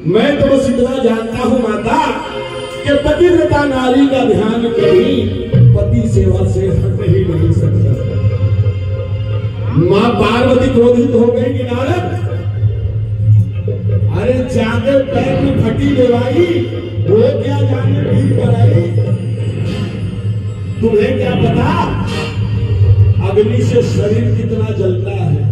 मैं तो बस इतना जानता हूँ माता कि पतिव्रता नारी का ध्यान कभी पति सेवा से हट ही नहीं सकता। माँ पार्वती क्रोधित हो गई कि नारद, अरे जाके पैर में फटी देवाई, वो क्या जाने भीड़ कराई, तुम्हें क्या पता अग्नि से शरीर कितना जलता है।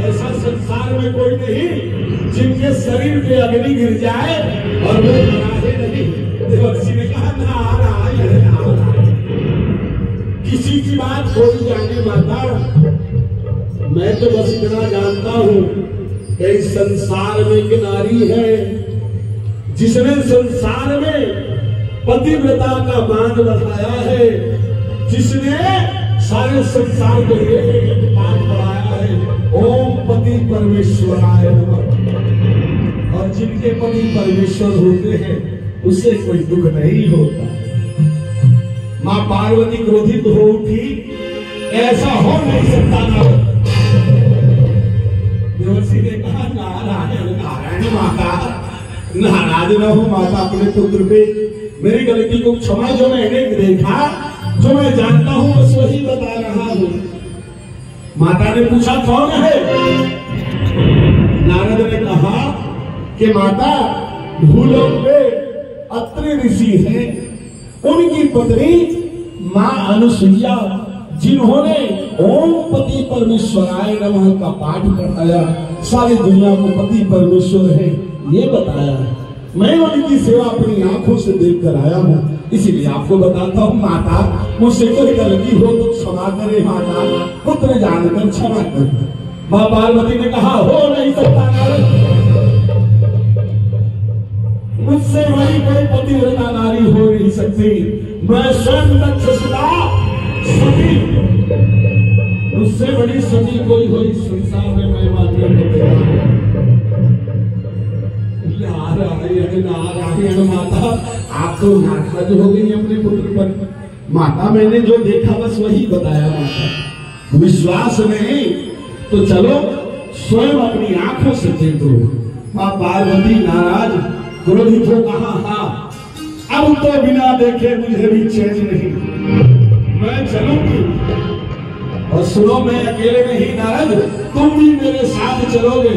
ऐसा संसार में कोई नहीं जिनके शरीर पे अग्नि गिर जाए और वो मराहे नहीं। देवर्षि ने कहा नारायण नारायण, किसी की बात कोई जाने माता, मैं तो बस इतना जानता हूँ कि इस संसार में एक नारी है जिसने संसार में पतिव्रता का मान बढ़ाया है, जिसने सारे संसार को एक पाठ पढ़ाया है, ओम पति परमेश्वराय नमः। और जिनके पति परमेश्वर होते हैं उससे कोई दुख नहीं होता। मां पार्वती क्रोधित हो उठी, ऐसा हो नहीं सकता ना। देवर्षि ने कहा नारायण नारायण माता, नाराज न हो माता अपने पुत्र पे, मेरी गलती को क्षमा, जो मैंने देखा, जो मैं जानता हूं बस वही बता रहा हूं। माता ने पूछा कौन है? नारद ने कहा कि माता भूलोक में अत्रि अत्रि ऋषि हैं, उनकी पत्नी मां अनुसुईया, जिन्होंने ओम पति परमेश्वराय नमः का पाठ पढ़ाया, सारी दुनिया को पति परमेश्वर है ये बताया। मैं उनकी सेवा अपनी आंखों से देख कर आया हूँ, इसीलिए आपको बताता हूँ। माता, मुझसे कोई गलती हो तो क्षमा करे माता, पुत्र जानकर क्षमा करे। माँ पार्वती ने कहा, हो नहीं सकता नारद, मुझसे बड़ी कोई पतिव्रता नारी हो नहीं सकती। मैं स्वयं तक्षशिला सती, मुझसे बड़ी सती कोई हो इस संसार में मैं मान्य नारायण। माता, आप तो नाराज हो गई अपने पुत्र पर। माता, मैंने जो देखा बस वही बताया माता, विश्वास नहीं तो चलो स्वयं अपनी आंखों से देख लो। माँ पार्वती नाराज क्रोधित हो कहा, हाँ अब तो बिना देखे मुझे भी चैन नहीं, मैं चलूंगी। और सुनो, मैं अकेले नहीं नारद, तुम भी मेरे साथ चलोगे।